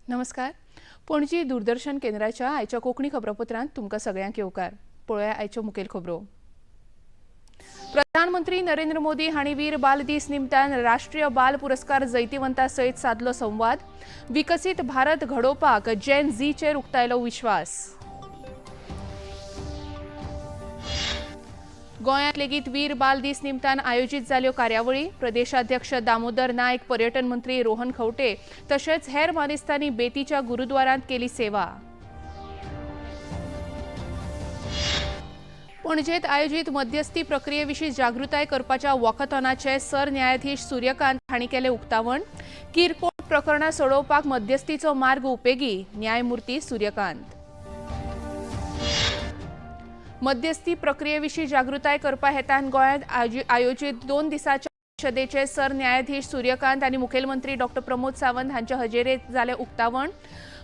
नमस्कार. पणजी दूरदर्शन केंद्राच्या आयच्या कोंकणी खबरापत्रांत तुमकां सगळ्यांक येवकार. पळोवया आयच्यो मुखेल खबरो. प्रधानमंत्री नरेंद्र मोदी हांणी वीर बाल दीस निमतान राष्ट्रीय बाल पुरस्कार जैतिवंतां सयत साधलो संवाद. विकसीत भारत घडोवपाक जेन झीचेर उक्तायलो विश्वास. गोंयांत लेगीत वीर बाल दीस निमतान आयोजीत जाल्यो कार्यावळी. प्रदेशाध्यक्ष दामोदर नायक, पर्यटन मंत्री रोहन खंवटे तशेंच हेर मानेस्तांनी बेतीच्या गुरुद्वारांत केली सेवा. पणजेंत आयोजीत मध्यस्थी प्रक्रियेविशीं जागृताय करपाच्या वॉकॅथॉनाचे सरन्यायाधीश सूर्यकांत हांणी केलें उक्तावण. किरकोळ प्रकरणां सोडोवपाक मध्यस्थीचो मार्ग उपेगी, न्यायमुर्ती सूर्यकांत. मध्यस्थी प्रक्रियेविशीं जागृताय करपा हेतान गोंयांत आयोजीत 2 दिसांच्या परिशदेचे सरन्यायाधीश सूर्यकांत आनी मुखेलमंत्री डॉ प्रमोद सावंत हांचे हजेरेंत जालें उक्तावण.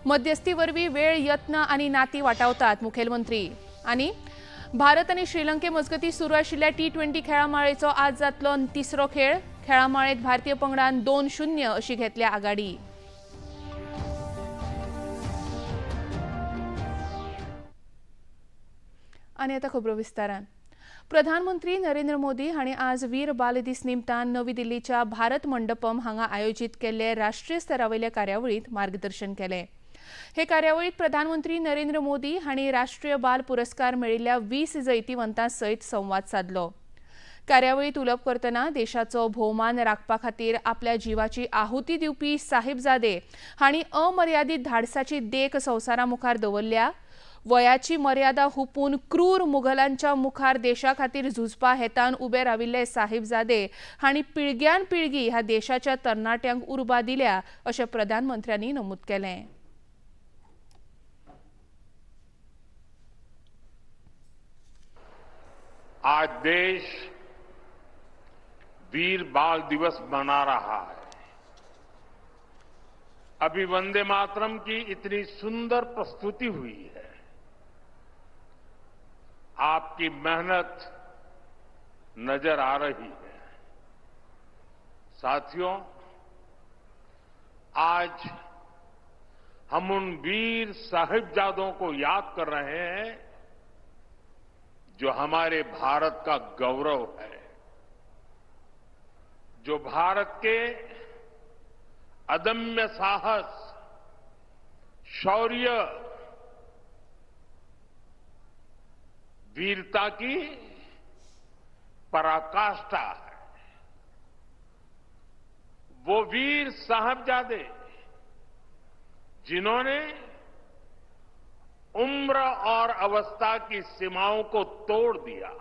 मध्यस्थी वरवीं वेळ, यत्न आनी नातीं वाटावतात, मुखेलमंत्री. आनी भारत आनी श्रीलंके मजगतीं सुरू आशिल्ल्या T20 खेळां माळेचो आज जातलो 3रो खेळ. खेळां माळेंत भारतीय पंगडान 2-0 अशी घेतल्या आघाडी. आनी आतां खबरो विस्तारान. प्रधानमंत्री नरेंद्र मोदी हांणी आज वीर बाल दीस निमतान नवी दिल्लीच्या भारत मंडपम हांगा आयोजीत केल्ले राष्ट्रीय स्तरावयल्या कार्यावळींत मार्गदर्शन केलें. हे कार्यावळींत प्रधानमंत्री नरेंद्र मोदी हांणी राष्ट्रीय बाल पुरस्कार मेळिल्ल्या 20 जैतिवंतां सयत संवाद साधलो. कार्यावळींत उलोवप करतना देशाचो भोवमान राखपा खातीर आपल्या जिवाची आहुती दिवपी साहिबजादे हांणी अमर्यादीत धाडसाची देख संवसारा मुखार दवरल्या. वयाची मर्यादा हुपून क्रूर मुघलांच्या मुखार देशा खातीर झुजपा हेतान उबे राविल्ले साहिबजादे हांणी पिळग्यान पिळगी ह्या देशाच्या तरणाट्यांक उर्बा दिल्या अशें प्रधानमंत्र्यांनी नमूद केलें. आज देश वीर बाल दिवस मना रहा है. अभी वंदे मातरम की इतनी सुंदर प्रस्तुति हुई है. आपकी मेहनत नजर आ रही है. साथियों, आज हम उन वीर साहिबजादों को याद कर रहे हैं जो हमारे भारत का गौरव है, जो भारत के अदम्य साहस, शौर्य, वीरता की पराकाष्ठा है. वो वीर साहबजादे जिन्होंने उम्र और अवस्था की सीमाओं को तोड़ दिया.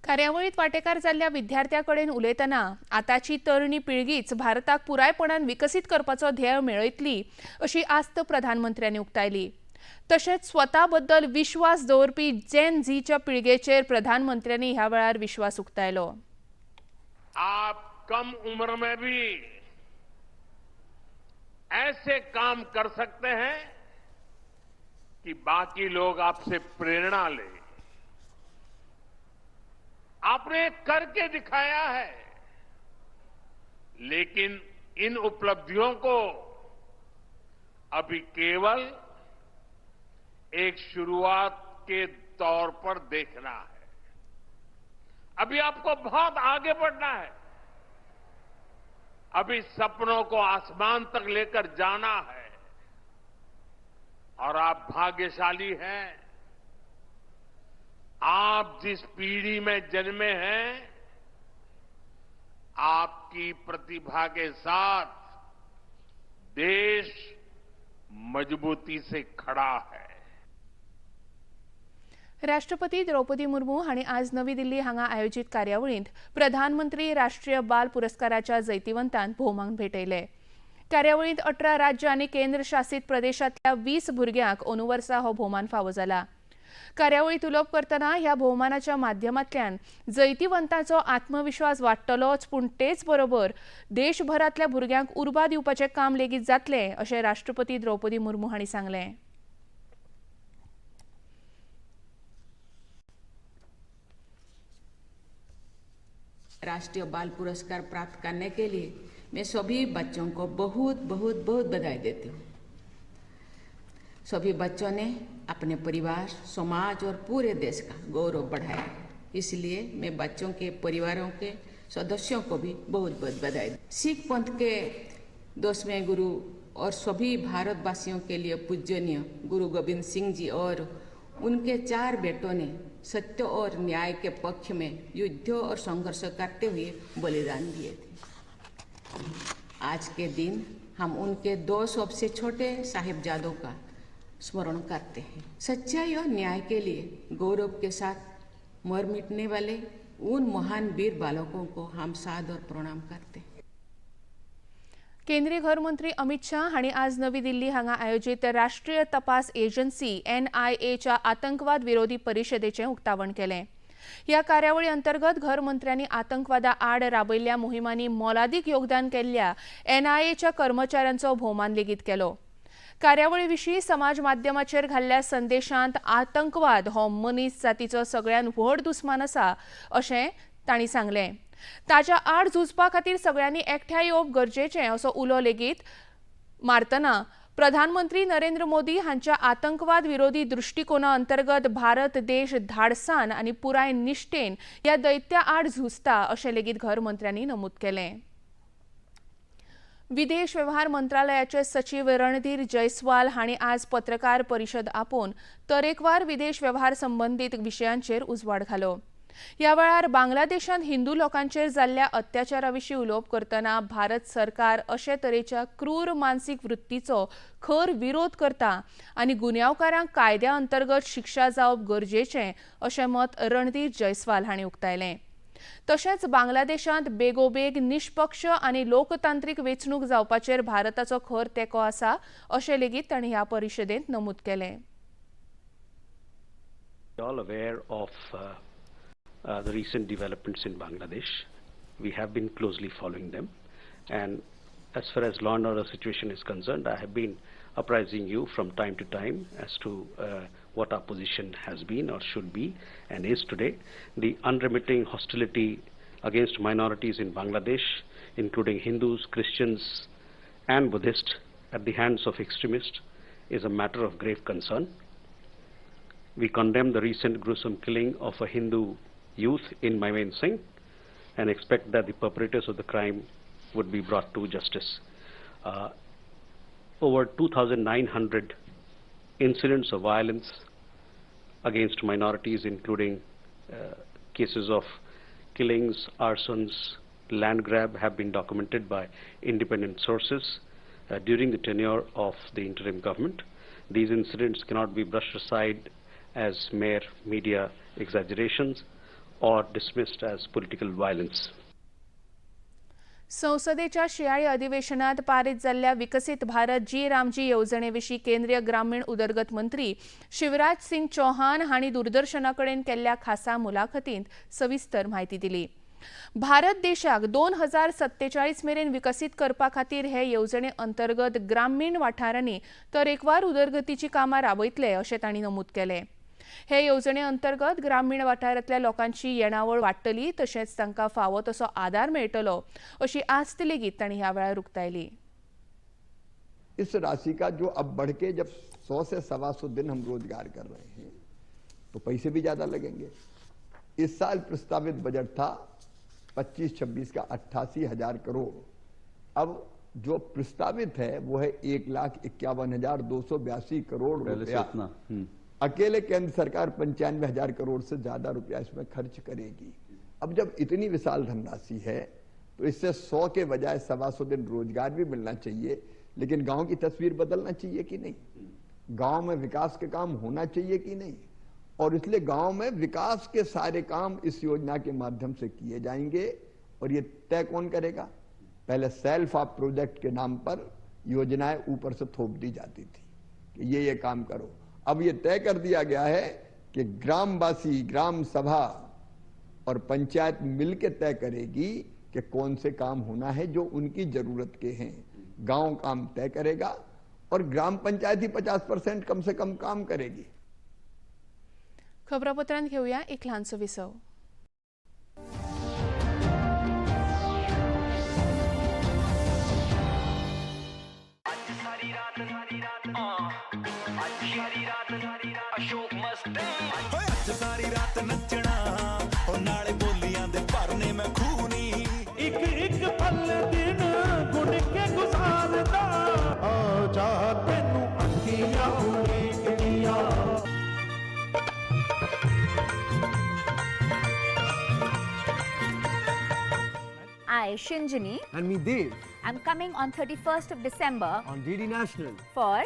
कार्यावळीत वांटेकार जाल्ल्या विद्यार्थ्यां उलयतना आताची तरणी पिळगीच भारताक पुरायपणान विकसीत करपाचो ध्येय मेळयतली अशी आस्त प्रधानमंत्र्यांनी उक्तायली. तशेंच स्वता बद्दल विश्वास दवरपी जेन झीच्या पिळगेचेर प्रधानमंत्र्यांनी ह्या वेळार विश्वास उक्तायलो. आप कम उम्र में भी ऐसे काम कर सकते हैं कि बाकी लोग आपसे प्रेरणा ले. आपने करके दिखाया है, लेकिन इन उपलब्धियों को अभी केवल एक शुरुआत के तौर पर देखना है. अभी आपको बहुत आगे बढ़ना है. अभी सपनों को आसमान तक लेकर जाना है. और आप भाग्यशाली हैं. आप जिस पीढ़ी में जन्मे हैं, आपकी प्रतिभा के साथ देश मजबूती से खड़ा है. राष्ट्रपती द्रौपदी मुर्मू हांणी आज नवी दिल्ली हांगा आयोजीत कार्यावळींत प्रधानमंत्री राष्ट्रीय बाल पुरस्काराच्या जैतिवंतांक भोवमांक भेटयले. कार्यावळींत 18 राज्य आनी केंद्र शासीत प्रदेशांतल्या 20 भुरग्यांक अंदू वर्सा हो भोवमान फावो जाला. कार्यावळींत उलोवप करतना ह्या भोवमानाच्या माध्यमांतल्यान जैतिवंतांचो आत्मविश्वास वाडटलोच, पूण तेच बरोबर देशभरांतल्या भुरग्यांक उर्बा दिवपाचें काम लेगीत जातलें अशें राष्ट्रपती द्रौपदी मुर्मू हांणी सांगलें. राष्ट्रीय बाल पुरस्कार प्राप्त करने के लिए मैं सभी बच्चों को बहुत बहुत बहुत बधाई देती हूँ। सभी बच्चों ने अपने परिवार, समाज और पूरे देश का गौरव बढ़ाया। इसलिए मैं बच्चों के परिवारों के सदस्यों को भी बहुत बहुत बधाई। सिख पंथ के 10वें गुरु और सभी भारतवासियों के लिए पूजनीय गुरु गोविंद सिंह जी और उनके 4 बेटों ने सत्य और न्याय के पक्ष में युद्ध और संघर्ष करते हुए बलिदान दिए थे। आज के दिन हम उनके 2 सबसे छोटे साहिबजादों का स्मरण करते हैं। सच्चाई और न्याय के लिए गौरव के साथ मर मिटने वाले उन महान वीर बालकों को हम सादर प्रणाम करते हैं। केंद्रीय गृहमंत्री अमित शाह हांणी आज नवी दिल्ली हांगा आयोजित राष्ट्रीय तपास एजन्सी NIAच्या आतंकवाद विरोधी परिषदेचें उक्तावण केलें। ह्या कार्यावळी अंतर्गत गृहमंत्र्यांनी आतंकवादा आड राबयल्ल्या मोहिमांनी मोलादीक योगदान केल्ल्या NIAच्या कर्मचाऱ्यांचो भोवमान लेगीत केलो। कार्यावळी विशीं समाज माध्यमाचेर घाल्ल्या संदेशांत आतंकवाद हो मनीस जातीचो सगळ्यात व्हड दुस्मान आसा अशें तांणी सांगलें। ताच्या आड झुजपा खातीर सगळ्यांनी एकठांय येवप गरजेचें असो उलो लेगीत मारतना प्रधानमंत्री नरेंद्र मोदी हांच्या आतंकवाद विरोधी दृष्टिकोना अंतर्गत भारत देश धाडसान आनी पुराय निश्ठेन ह्या दैत्या आड झुजता अशें लेगीत गृहमंत्र्यांनी नमूद केलें। विदेश वेव्हार मंत्रालयाचे सचिव रणधीर जयस्वाल हांणी आज पत्रकार परिशद आपोवन तरेकवार विदेश वेव्हार संबंधीत विशयांचेर उजवाड घालो। ह्या वेळार बांगलादेशांत हिंदू लोकांचेर जाल्ल्या अत्याचाराविशीं उलोवप करतना भारत सरकार अशे तरेच्या क्रूर मानसीक वृत्तीचो खर विरोध करता आनी गुन्यांवकारांक कायद्या अंतर्गत शिक्षा जावप गरजेचें अशें मत रणधीर जयस्वाल हांणी उक्तायलें। तशेंच बांगलादेशांत बेगोबेग निश्पक्ष आनी लोकतांत्रीक वेंचणूक जावपाचेर भारताचो खर तेंको आसा अशें लेगीत तांणी ह्या परिशदेंत नमूद केलें। All aware of the recent developments in Bangladesh. We have been closely following them, and as far as law and order situation is concerned, I have been apprising you from time to time as to what our position has been or should be and is today. The unremitting hostility against minorities in Bangladesh, including Hindus, Christians and Buddhists at the hands of extremists, is a matter of grave concern. We condemn the recent gruesome killing of a Hindu youth in Maiwen Singh and expect that the perpetrators of the crime would be brought to justice. Over 2,900 incidents of violence against minorities, including cases of killings, arsons, land grab, have been documented by independent sources during the tenure of the interim government. These incidents cannot be brushed aside as mere media exaggerations or dismissed as political violence. संसदेच्या शियाळी अधिवेशनात पारीत जाल्ल्या विकसित भारत जी रामजी येवजणेविशीं केंद्रीय ग्रामीण उदरगत मंत्री शिवराज सिंग चौहान हांणी दूरदर्शनाकडेन केल्ल्या खासा मुलाखतींत सविस्तर म्हायती दिली। भारत देशाक 2047 मेरेन विकसीत करपा खातीर हे येवजणे अंतर्गत ग्रामीण वाठारांनी तरेकवार उदरगतीची कामां राबयतले अशें तांणी नमूद केलें। हे येवजणे अंतर्गत ग्रामीण वाठारांतल्या लोकांची येणावळ वाडटली तशेंच तांकां फावो तसो आदार मेळटलो अशी आस्त लेगीत तांणी ह्या वेळार उक्तायली। इस राशि का जो अब बढ़ के जब 100 से 125 दिन हम रोजगार कर रहे हैं तो पैसे भी ज्यादा लगेंगे। इस साल प्रस्तावित बजट था 25-26 का 88,000 करोड़। अब जो प्रस्तावित है वो है 1,51,282 करोड़ रुपया। अकेले केंद्र सरकार 95,000 करोड़ से ज्यादा रुपया इसमें खर्च करेगी। अब जब इतनी विशाल धनराशि है तो इससे 100 के बजाय 125 दिन रोजगार भी मिलना चाहिए, लेकिन गांव की तस्वीर बदलना चाहिए कि नहीं, गांव में विकास के काम होना चाहिए कि नहीं। और इसलिए गांव में विकास के सारे काम इस योजना के माध्यम से किए जाएंगे। और ये तय कौन करेगा? पहले सेल्फ ऑफ प्रोजेक्ट के नाम पर योजनाएं ऊपर से थोप दी जाती थी कि ये काम करो। अब ये तय कर दिया गया है कि ग्रामवासी, ग्राम सभा और पंचायत मिलकर तय करेगी कि कौन से काम होना है जो उनकी जरूरत के हैं। गांव काम तय करेगा और ग्राम पंचायत ही 50% कम से कम काम करेगी। खबरापत्रांत घेऊया एक ल्हानसो विसव। ਰਾਤ ਨੱਚਣਾ ਉਹ ਨਾਲੇ ਬੋਲੀਆਂ ਦੇ ਭਰਨੇ ਮੈਂ ਖੂਨੀ ਇੱਕ ਇੱਕ ਪਲ ਦਿਨ ਗੁਣ ਕੇ ਗੁਜ਼ਾਰਦਾ ਆ ਜਾ ਤੈਨੂੰ ਅੱਖੀਆਂ ਉਡੀਕਦੀਆਂ I, Shinjini, And me, Dev, am coming on 31st of December on DD National. for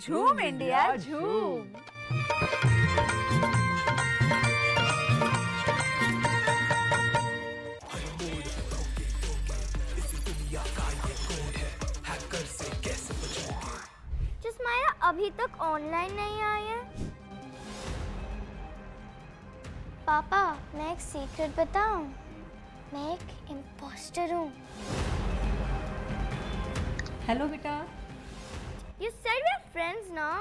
Zoom India Zoom. Jasmaya अभी तक ऑनलाइन नहीं आई है। पापा, मैं एक सीक्रेट बताऊं? मैं एक इम्पोस्टर हूँ। Hello, beta. You said we're friends now.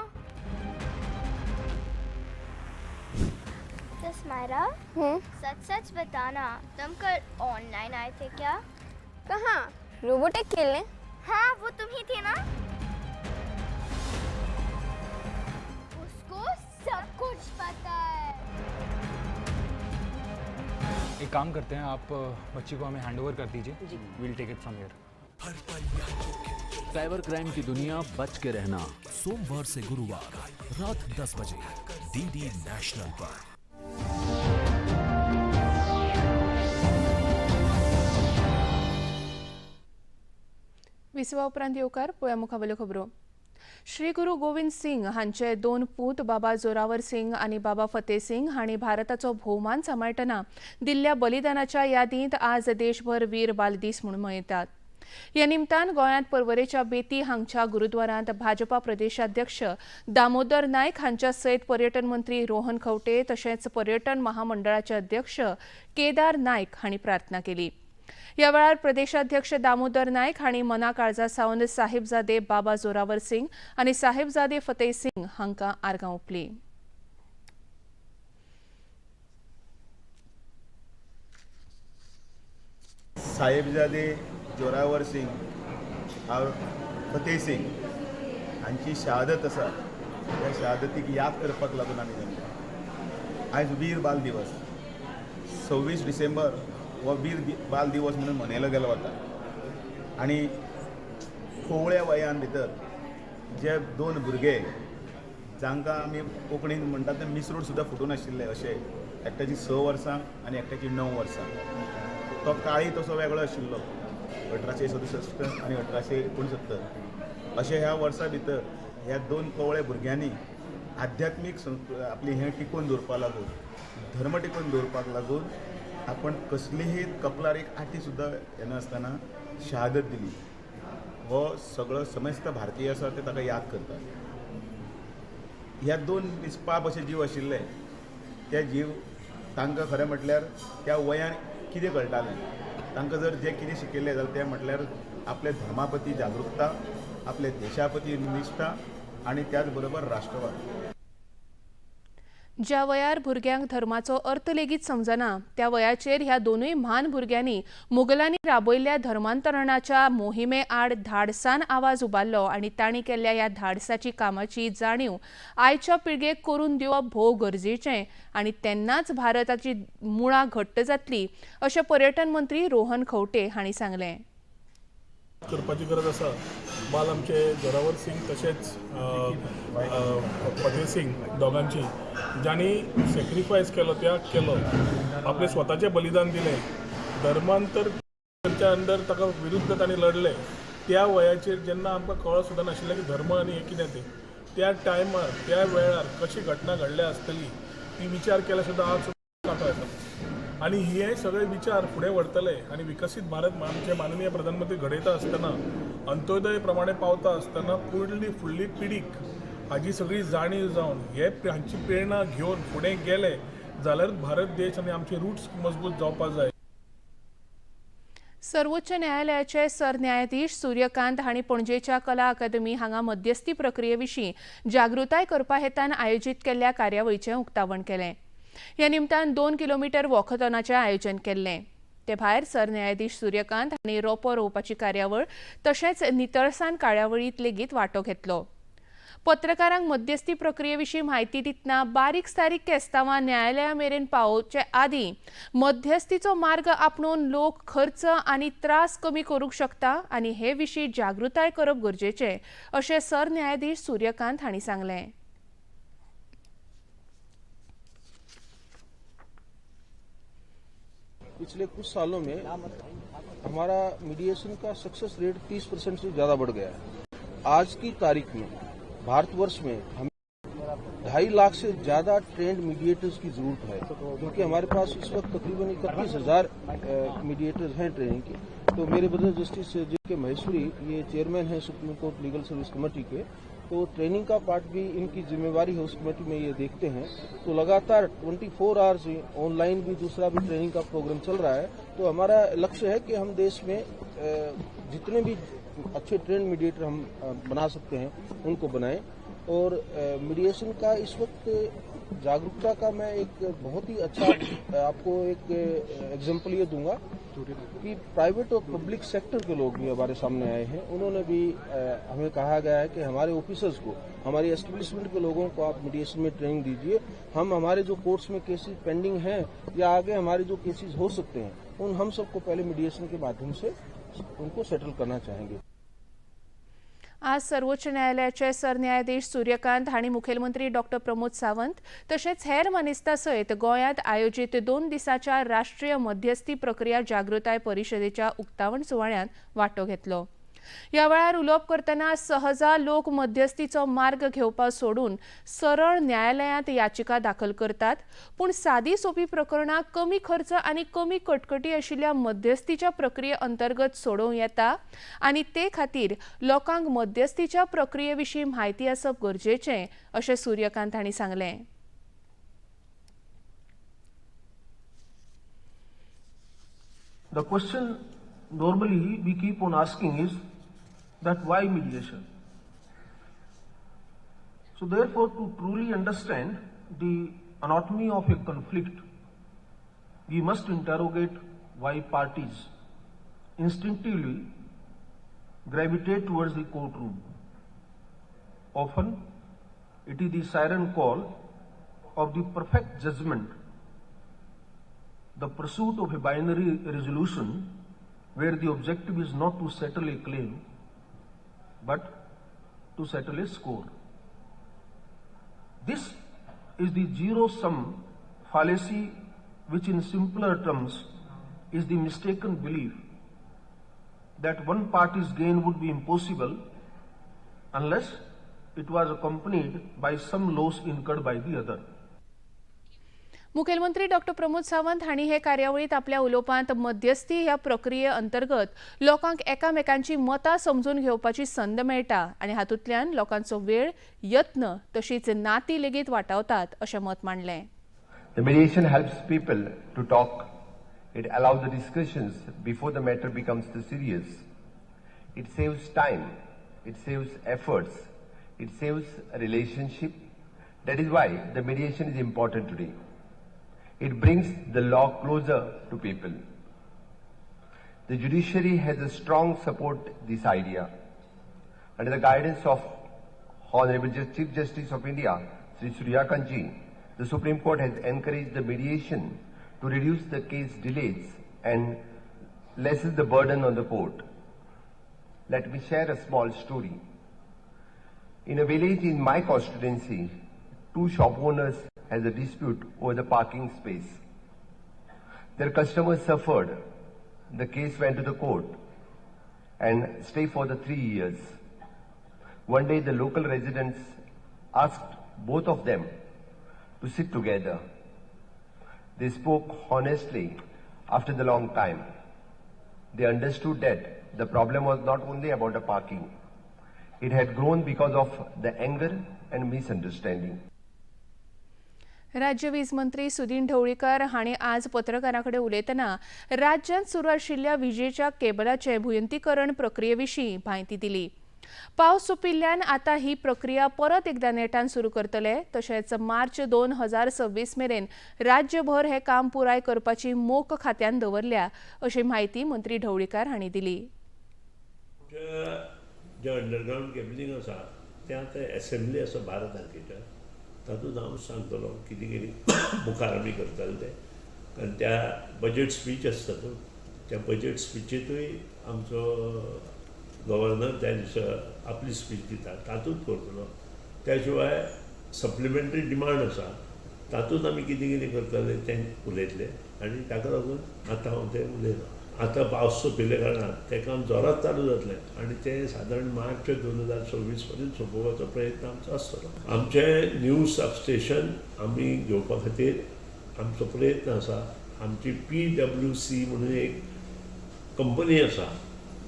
Jasmaya, सच सच बताना, तुम कल ऑनलाइन आए थे क्या? कहाँ? रोबोटिक खेलने? हाँ, वो तुम ही थे ना? उसको सब कुछ पता है। एक काम करते हैं, आप बच्ची को हमें हैंड ओवर कर दीजिए, we'll take it from here. Cyber crime की दुनिया बच के रहना, सोमवार से गुरुवार रात 10 बजे डीडी नेशनल पर। विसवा उपरांत येवकार पळया मुखावेल्यो खबरो। श्री गुरू गोविंद सिंग हांचे दोन पूत बाबा जोरावर सिंग आनी बाबा फतेह सिंग हांणी भारताचो भोवमान सांबाळटना दिल्ल्या बलिदानाच्या यादींत आज देशभर वीर बाल दीस म्हूण मनयतात। ह्या निमतान गोंयांत पर्वरेच्या बेती हांगच्या गुरुद्वारांत भाजपा प्रदेशाध्यक्ष दामोदर नायक हांच्या सयत पर्यटन मंत्री रोहन खंवटे तशेंच पर्यटन महामंडळाचे अध्यक्ष केदार नायक हांणी प्रार्थना केली। ह्या वेळार प्रदेशाध्यक्ष दामोदर नायक हांणी मना काळजा सावन साहिबजादे बाबा जोरावर सिंग आनी साहिबजादे फतेह सिंग हांकां आर्गां ओंपली। साहिबजादे जोरावर सिंग और फतेह सिंग हांची शहादत आसा, त्या शहादतीक याद करपाक लागून आमी जमले। आयज वीर बाल दिवस 26 डिसेंबर हो वीर बाल दिवस म्हणून मनयलो गेलो वता आनी कोवळ्या वयान भितर जे दोन भुरगे जांकां आमी कोंकणीन म्हणटात ते मिसरूड सुद्दां फुटून आशिल्ले, अशे एकट्याची 6 वर्सां आनी एकट्याची 9 वर्सां। तो काळी तसो वेगळो आशिल्लो 1867 आनी 1869 अशे ह्या वर्सां भितर ह्या दोन कोवळे भुरग्यांनी आध्यात्मीक आपली हें टिकोवन दवरपा लागून, धर्म टिकोवन दवरपाक लागून आपण कसलीही कपलार एक आटी सुद्दां येनासतना शहादत दिली। हो सगळो समस्त भारतीय आसा ते ताका याद करतात। ह्या दोन निस्पाप अशे जीव आशिल्ले, ते जीव तांकां खरें म्हटल्यार त्या वयान कितें कळटालें, तांकां जर जे कितें शिकयलें जाल्यार तें म्हटल्यार आपले धर्मापती जागृकता, आपले देशापती निश्ठा आनी त्याच बरोबर राष्ट्रवाद। ज्या वयार भुरग्यांक धर्माचो अर्थ लेगीत समजना त्या वयाचेर ह्या दोनूय म्हान भुरग्यांनी मुघलांनी राबयल्ल्या धर्मांतरणाच्या मोहिमे आड धाडसान आवाज उबारलो आनी तांणी केल्ल्या ह्या धाडसाची कामाची जाणीव आयच्या पिळगेक करून दिवप भोव गरजेचें आनी तेन्नाच भारताची मुळां घट्ट जातली अशें पर्यटन मंत्री रोहन खंवटे हांणी सांगलें। करपाची गरज आसा। बाल आमचे जोरावर सिंग तशेंच फतेह सिंग दोगांची ज्यांनी सॅक्रिफायस केलो, त्याग केलो, आपले स्वताचे बलिदान दिलें, धर्मांतरच्या अंडर ताका विरुद्ध तांणी लढले। त्या वयाचेर जेन्ना आमकां कळ्ळ सुद्दां नाशिल्लें की धर्म आनी हें कितें तें, त्या टायमार त्या वेळार कशी घटना घडल्या आसतली ती विचार केल्या सुद्दां आज कांटो येता। आणि हे सगळे विचार फुडें व्हरतले आनी विकसीत भारत आमचे माननीय प्रधानमंत्री घडयता आसतना, अंत्योदय प्रमाणे पावता आसतना फुडली पिढीक हाजी सगळी जाणीव जावन हांची प्रेरणा घेवन फुडें गेले जाल्यार भारत देश आनी आमचे रूट्स मजबूत जावपाक जाय। सर्वोच्च न्यायालयाचे सरन्यायाधीश सूर्यकांत हांणी पणजेच्या कला अकादमी हांगा मध्यस्थी प्रक्रिये विशीं जागृताय करपा हेतान आयोजीत केल्ल्या कार्यावळीचें उक्तावण केलें। ह्या निमतान 2 किलोमीटर वॉकथॉनाचें आयोजन केल्लें। ते भायर सरन्यायाधीश सूर्यकांत हांणी रोंपो रोवपाची कार्यावळ तशेंच नितळसाण कार्यावळींत लेगीत वांटो घेतलो। पत्रकारांक मध्यस्थी प्रक्रियेविशीं म्हायती दितना बारीक सारीक केस्तांवां न्यायालया मेरेन पावोवचे आदीं मध्यस्थीचो मार्ग आपणून लोक खर्च आनी त्रास कमी करूंक शकता आनी हे विशीं जागृताय करप गरजेचें अशें सरन्यायाधीश सूर्यकांत हांणी सांगलें. पिछले कुछ सालों में हमारा मीडिएशन का सक्सेस रेट 30% से ज़्यादा बढ़ गया है. आज की तारीख में भारतवर्ष में हमें 2.5 लाख से ज़्यादा ट्रेंड मीडिएटर्स की जरूरत है, क्योंकि हमारे पास इस वक्त तकरीबन 31,000 मीडिएटर्स हैं ट्रेनिंग के. तो मेरे ब्रदर जस्टिस जी.के. महेश्वरी ये चेयरमैन हैं supreme court legal service committee के, तो ट्रेनिंग का पार्ट भी इनकी जिम्मेवारी है, उस कमेटी में ये देखते हैं. तो लगातार 24 आवर्स ऑनलाइन भी दूसरा भी ट्रेनिंग का प्रोग्राम चल रहा है. तो हमारा लक्ष्य है कि हम देश में जितने भी अच्छे ट्रेंड मीडिएटर हम बना सकते हैं उनको बनाएं. और मीडिएशन का इस वक्त जागरूकता का मैं एक बहुत ही अच्छा आपको एक एग्जांपल ये दूंगा कि प्राइवेट और पब्लिक सेक्टर के लोग भी हमारे सामने आए हैं. उन्होंने भी हमें कहा गया है कि हमारे ऑफिसर्स को, हमारी एस्टेब्लिशमेंट के लोगों को आप मीडिएशन में ट्रेनिंग दीजिए. हम हमारे जो कोर्ट्स में केसेस पेंडिंग हैं या आगे हमारे जो केसेस हो सकते हैं उन हम सबको पहले मीडिएशन के माध्यम से उनको सेटल करना चाहेंगे. आज सर्वोच्च न्यायालयाचे सरन्यायाधीश सूर्यकांत हांणी मुखेलमंत्री डॉक्टर प्रमोद सावंत तशेंच हेर मानेस्तां सयत गोंयांत आयोजीत 2 दिसांच्या राष्ट्रीय मध्यस्थी प्रक्रिया जागृताय परिशदेच्या उक्तावण सुवाळ्यांत वांटो घेतलो. ह्या वेळार उलोवप करतना सहजा लोक मध्यस्थीचो मार्ग घेवपा सोडून सरळ न्यायालयांत याचिका दाखल करतात, पूण सादी सोपी प्रकरणां कमी खर्च आनी कमी कटकटी आशिल्ल्या मध्यस्थीच्या प्रक्रिये अंतर्गत सोडोवं येता आनी ते खातीर लोकांक मध्यस्थीच्या प्रक्रिये विशीं म्हायती आसप गरजेचें अशें सूर्यकांत हांणी सांगलें. The question normally we keep on asking is that why mediation? So therefore, to truly understand the anatomy of a conflict, we must interrogate why parties instinctively gravitate towards the courtroom. Often, it is the siren call of the perfect judgment, the pursuit of a binary resolution where the objective is not to settle a claim but to settle a score. This is the zero-sum fallacy, which in simpler terms is the mistaken belief that one party's gain would be impossible unless it was accompanied by some loss incurred by the other. मुखेलमंत्री doctor Pramod Sawant हांणी हे कार्यावळीत आपल्या उलोवपांत मध्यस्थी ह्या प्रक्रिये अंतर्गत लोकांक एकामेकांची मतां समजून घेवपाची संद मेळटा आनी हातूंतल्यान लोकांचो वेळ, यत्न तशीच नाती लेगीत वाटावतात अशें मत मांडलें. The mediation helps people to talk. It allows the discussions before the matter becomes too serious. It saves time. It saves efforts. It saves a relationship. That is why the mediation is important today. It brings the law closer to people. The judiciary has a strong support this idea. Under the guidance of Honorable Chief Justice of India, Sri Suryakant Ji, the Supreme Court has encouraged the mediation to reduce the case delays and lessen the burden on the court. Let me share a small story. In a village in my constituency, 2 shop owners has a dispute over the parking space. Their customers suffered. The case went to the court and stayed for the 3 years. One day the local residents asked both of them to sit together. They spoke honestly after the long time. They understood that the problem was not only about the parking. It had grown because of the anger and misunderstanding. राज्य वीज मंत्री सुदीन ढवळीकर हांणी आज पत्रकारांकडे उलयतना राज्यांत सुरू आशिल्ल्या विजेच्या केबलाचे भुयंतीकरण प्रक्रिये विशीं म्हायती दिली. पावस सोंपिल्ल्यान आतां ही प्रक्रिया परत एकदा नेटान सुरू करतले. तशेंच मार्च 2026 मेरेन राज्यभर हे काम पुराय करपाची मोख खात्यान दवरल्या अशी म्हायती मंत्री ढवळीकर हांणी दिली. जे अंडरग्राउंड केबलिंग आसा तें आतां एसेंब्ली आसा 12 तारखेच्या तातूंत हांव सांगतलो कितें कितें मुखार आमी करतले तें. कारण त्या बजेट स्पीच आसता तो त्या बजेट स्पिचीतूय आमचो गव्हर्नर त्या दिसा आपली स्पीच दिता तातूंत करतलो. त्या शिवाय सप्लिमेंटरी डिमांड आसा तातूंत आमी कितें कितें करतले तें उलयतले आनी ताका लागून आतां हांव तें उलयना. आतां पावस सोंपिल्ल्या कारणान तें काम जोरात चालू जातलें आनी तें सादारण मार्च 2026 पर्यंत सोंपोवपाचो प्रयत्न आमचो आसतलो. आमचें न्यू सबस्टेशन आमी घेवपा खातीर आमचो प्रयत्न आसा. आमची PWC म्हणून एक कंपनी आसा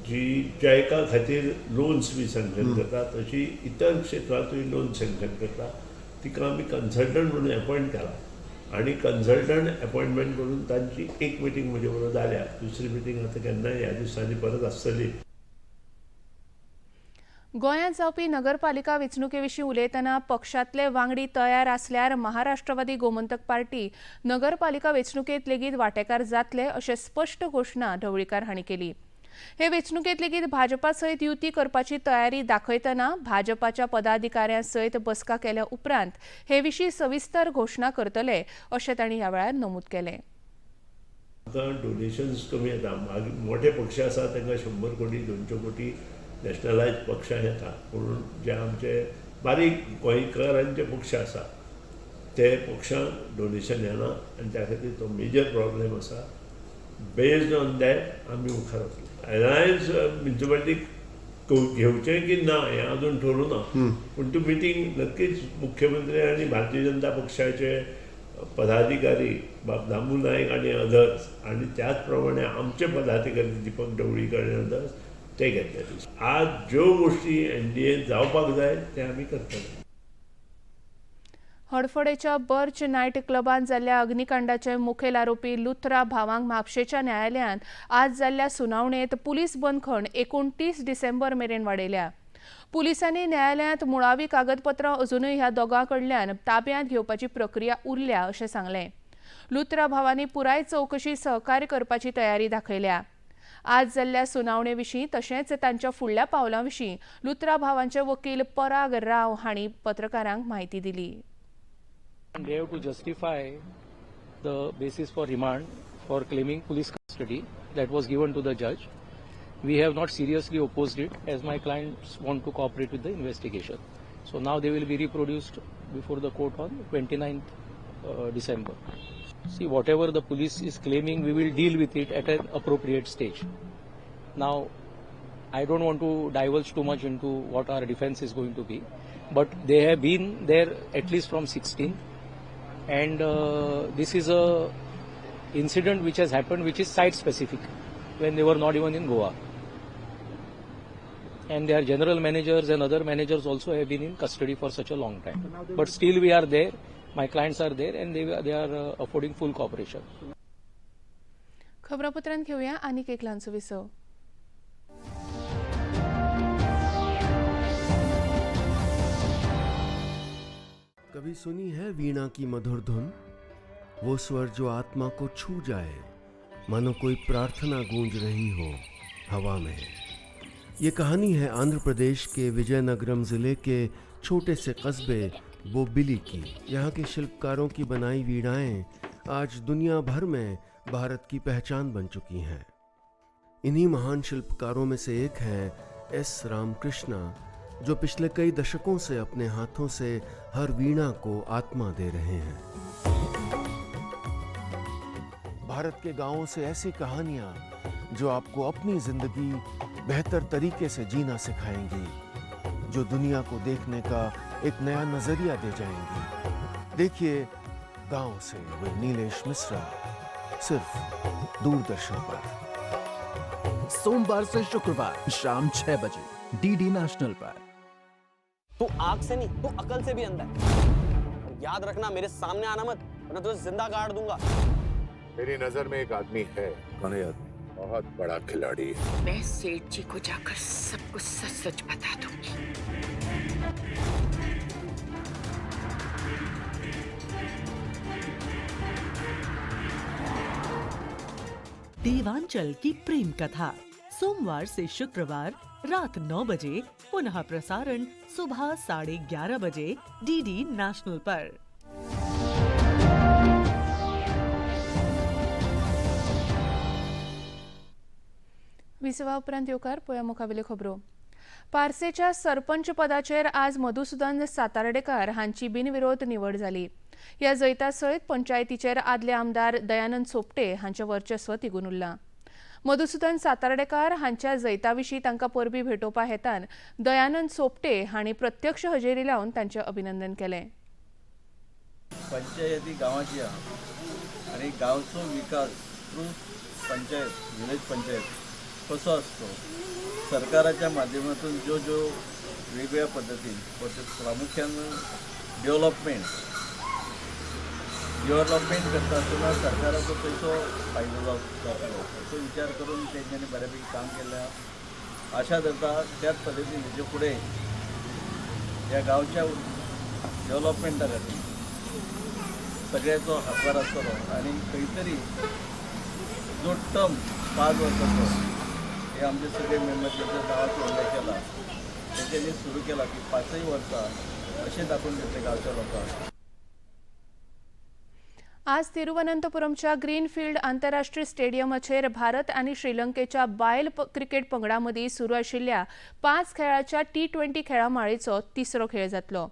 जी जायका खातीर लोन्स बी सँक्शन करता तशी इतर क्षेत्रांतूय लोन सँक्शन करता. तिका आमी कन्सल्टंट म्हणून अपॉयंट केला आनी कन्सल्टंट अपॉयंटमेंट करून तांची एक मिटींग म्हजे बरोबर जाल्या. दुसरी मिटींग आतां केन्नाय ह्या दिसांनी परत आसतली. गोंयांत जावपी नगरपालिका वेंचणुके विशीं उलयतना पक्षांतले वांगडी तयार आसल्यार महाराष्ट्रवादी गोमंतक पार्टी नगरपालिका वेंचणुकेंत लेगीत वांटेकार जातले अशें स्पश्ट घोशणा ढवळीकार हांणी केली. हे वेंचणुकेंत लेगीत भाजपा सयत युती करपाची तयारी दाखयतना भाजपाच्या पदाधिकाऱ्यां सयत बसका केल्या उपरांत हे विशीं सविस्तर घोशणा करतले अशें तांणी ह्या वेळार नमूद केलें. आतां डोनेशन्स कमी येता. मोठे पक्ष आसा तांकां 100 कोटी 200 कोटी नॅशनलायज पक्षां येता. पूण जे आमचे बारीक गोंयकारांचे पक्ष आसा ते पक्षांक डोनेशन येना आनी त्या खातीर तो मेजर प्रॉब्लेम आसा. बेज्ड ऑन दॅट आमी मुखार वतले. अलायन्स म्युनिसिपालिटीक घेवचें की ना हें अजून ठरूं ना. पूण ती मिटींग नक्कीच मुख्यमंत्री आनी भारतीय जनता पक्षाचे पदाधिकारी दामू नायक आनी अदर्स आनी त्याच प्रमाणे आमचे पदाधिकारी दीपक ढवळीकर आनी अदर्स ते घेतले. आज ज्यो गोष्टी NDA जावपाक जाय ते आमी करतले. हडफडेच्या बर्च नायट क्लबांत जाल्ल्या अग्निकांडाचे मुखेल आरोपी लुथरा भावांक म्हापशेच्या न्यायालयान आज जाल्ल्या सुनावणेंत पुलीस बंदखण 29 डिसेंबर मेरेन वाडयल्या. पुलिसांनी न्यायालयांत मुळावी कागदपत्रां अजूनय ह्या दोगां कडल्यान ताब्यांत घेवपाची प्रक्रिया उरल्या अशें सांगलें. लुथरा भावांनी पुराय चवकशी सहकार्य करपाची तयारी दाखयल्या. आज जाल्ल्या सुनावणे विशीं तशेंच तांच्या फुडल्या पावलां विशीं लुथरा भावांचे वकील पराग राव हांणी पत्रकारांक म्हायती दिली. They have to justify the basis for remand for claiming police custody that was given to the judge. We have not seriously opposed it as my clients want to cooperate with the investigation. So now they will be reproduced before the court on 29th December. See, whatever the police is claiming, we will deal with it at an appropriate stage. Now, I don't want to divulge too much into what our defense is going to be, but they have been there at least from 16. And this is a incident which has happened which is site specific when they were not even in Goa. And their general managers and other managers also have been in custody for such a long time. But still we are there, my clients are there and they are affording full cooperation. खबरापत्रांत घेऊया आनीक एक ल्हानसो विसव. कभी सुनी है वीणा की मधुर धुन, वो स्वर जो आत्मा को छू जाए, मानो कोई प्रार्थना गूंज रही हो हवा में. ये कहानी है आंध्र प्रदेश के विजयनगरम जिले के छोटे से कस्बे बोबिली की. यहाँ के शिल्पकारों की बनाई वीणाएं आज दुनिया भर में भारत की पहचान बन चुकी हैं. इन्हीं महान शिल्पकारों में से एक हैं S. रामकृष्णा, जो पिछले कई दशकों से अपने हाथों से हर वीणा को आत्मा दे रहे हैं. भारत के गांवों से ऐसी कहानियां जो आपको अपनी जिंदगी बेहतर तरीके से जीना सिखाएंगी, जो दुनिया को देखने का एक नया नजरिया दे जाएंगी. देखिए गांव से विद नीलेश मिश्रा, सिर्फ दूरदर्शन पर सोमवार से शुक्रवार शाम 6 बजे DD नेशनल पर. तू आग से नहीं, तू अकल से भी अंधा है. और याद रखना, मेरे सामने आना मत, वरना तुझे जिंदा गाड़ दूंगा. मेरी नजर में एक आदमी है. कौन है आदमी? बहुत बड़ा खिलाड़ी है. मैं सेठ जी को जाकर सब कुछ सच सच बता दूंगी. देवांचल की प्रेम कथा सोमवार से शुक्रवार रात 9 बजे, पुनः प्रसारण सुबह 11:30 बजे डीडी नेशनल पर। विसवा उपरांत येवकार पळया मुखावेल्यो खबरो। पारसेच्या सरपंच पदाचेर आज मधुसूदन सातार्डेकार हांची बिनविरोध निवड जाली। ह्या जैता सयत पंचायतीचेर आदले आमदार दयानंद सोपटे हांचें वर्चस्व तिगून उरलां। मधुसूदन सातार्डेकार हांच्या जैताविशीं तांकां परबीं भेटोवपा हेतान दयानंद सोपटे हांणी प्रत्यक्ष हजेरी लावन तांचें अभिनंदन केलें। पंचायती गांवाची आहा आनी गांवचो विकास थ्रू पंचायत विलेज पंचायत कसो आसतो, सरकाराच्या माध्यमातून ज्यो वेगवेगळ्या पद्धतीन प्रामुख्यान डेव्हलपमेंट करता आसतना सरकाराचो कसो फायदो जातलो असो विचार करून तेंच्यांनी बऱ्यापैकी काम केल्या। आशा धरता त्याच पद्धतीन हेजे फुडें ह्या गांवच्या डेव्हलपमेंटा खातीर सगळ्याचो हातभार आसतलो आनी खंय तरी जो टर्म 5 वर्साचो हे आमचे सगळे मेंबर ज्याच्या गांवाचो उल्लेख केला तेंच्यांनी सुरू केला की 5 वर्सां अशें दाखोवन दितले गांवच्या लोकांक। आज तिरुवनंतपुरमच्या ग्रीनफील्ड आंतरराष्ट्रीय स्टेडियमाचेर भारत आनी श्रीलंकेच्या बायल क्रिकेट पंगडा मदीं सुरू आशिल्ल्या 5 खेळाच्या T20 खेळा माळेचो तिसरो खेळ जातलो।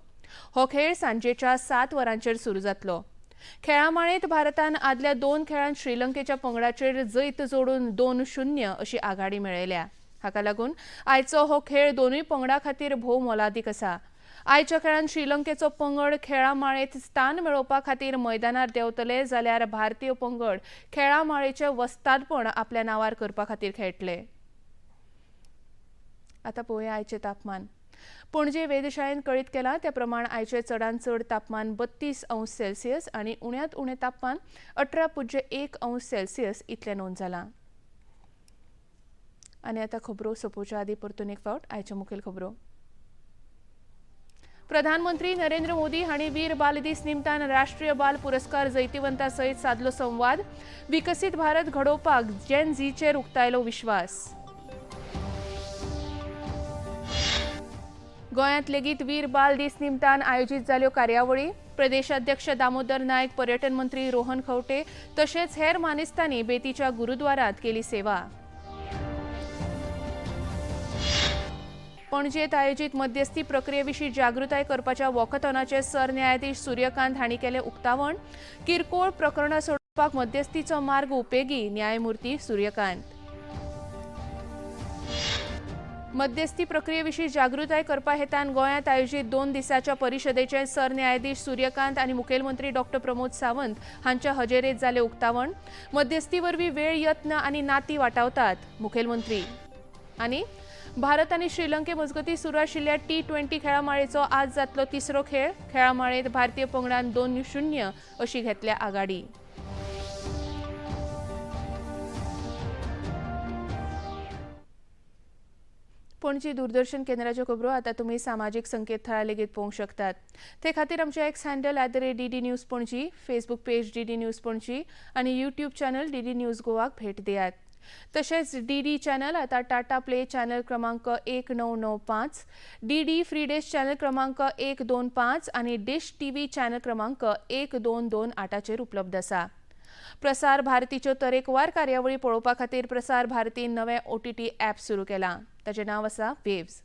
हो खेळ सांजेच्या 7 वरांचेर सुरू जातलो। खेळा माळेंत भारतान आदल्या 2 खेळांत श्रीलंकेच्या पंगडाचेर जैत जोडून 2-0 अशी आघाडी मेळयल्या। हाका लागून आयचो हो खेळ दोनूय पंगडा खातीर भोव मोलादीक आसा। आयच्या खेळांत श्रीलंकेचो पंगड खेळा माळेंत स्थान मेळोवपा खातीर मैदानार देंवतले जाल्यार भारतीय पंगड खेळा माळेचें वस्तादपण आपल्या नांवार करपा खातीर खेळटले। आतां पळोवया आयचें तापमान। पणजे वेधशाळेन कळीत केला त्या प्रमाण आयचे चडांत चड तापमान 32 अंश सेल्सियस आनी उण्यांत उणें तापमान 18.1 अंश सेल्सियस इतलें नोंद जालां। आनी आतां खबरो सोंपोवच्या आदीं परतून एक फावट आयच्यो मुखेल खबरो। प्रधानमंत्री नरेंद्र मोदी हांणी वीर बाल दीस निमतान राष्ट्रीय बाल पुरस्कार जैतिवंतां सयत सादलो संवाद। विकसीत भारत घडोवपाक जेन झीचेर उक्तायलो विश्वास। गोंयांत लेगीत वीर बाल दीस निमतान आयोजीत जाल्यो कार्यावळी। प्रदेशाध्यक्ष दामोदर नायक, पर्यटन मंत्री रोहन खंवटे तशेंच हेर मानेस्तांनी बेतीच्या गुरुद्वारांत केली सेवा। पणजेंत आयोजीत मध्यस्थी प्रक्रियेविशीं जागृताय करपाच्या वॉकथॉनाचे सरन्यायाधीश सूर्यकांत हांणी केलें उक्तावण। किरकोळ प्रकरणां सोडोवपाक मध्यस्थीचो मार्ग उपेगी, न्यायमूर्ती सूर्यकांत। मध्यस्थी प्रक्रियेविशीं जागृताय करपा हेतान गोंयांत आयोजीत 2 दिसांच्या परिशदेचें सरन्यायाधीश सूर्यकांत आनी मुखेलमंत्री डॉ प्रमोद सावंत हांच्या हजेरेंत जालें उक्तावण। मध्यस्थी वरवीं वेळ, यत्न आनी नातीं वाटावतात, मुखेलमंत्री। आनी भारत आनी श्रीलंके मजगतीं सुरू आशिल्ल्या T20 खेळा माळेचो आज जातलो तिसरो खेळ। खेळा माळेंत भारतीय पंगडान 2-0 अशी घेतल्या आघाडी। पणजी दूरदर्शन केंद्राच्यो खबरो आतां तुमी सामाजीक संकेतथळार लेगीत पळोवंक शकतात। ते खातीर आमचें x handle @DD news Panaji, Facebook page DD news Panaji आनी यूट्यूब चॅनल DD न्यूज गोवाक भेट दियात। तशेंच DD चॅनल आता टाटा प्ले चॅनल क्रमांक 1995, DD फ्री डिश चॅनल क्रमांक 125 आनी डिश TV चॅनल क्रमांक 1228 उपलब्ध आसा। प्रसार भारतीच्यो तरेकवार कार्यावळी पळोवपा खातीर प्रसार भारतीन नवें OTT ॲप सुरू केलां। ताचें नांव आसा वेव्स।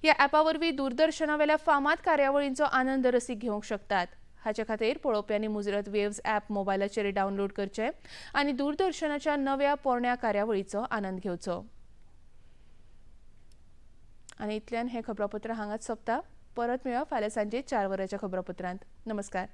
ह्या ॲपा वरवीं दूरदर्शनावेल्या फामाद कार्यावळींचो आनंद रसीक घेवंक शकतात। हाचे खातीर पळोवप्यांनी मुजरत वेव्स ॲप मोबायलाचेर डावनलोड करचें आनी दूरदर्शनाच्या नव्या पोरण्या कार्यावळीचो आनंद घेवचो। आनी इतल्यान हें खबरापत्र हांगाच सोंपता। परत मेळया फाल्यां सांजे 4 वरांच्या खबरापत्रांत। नमस्कार।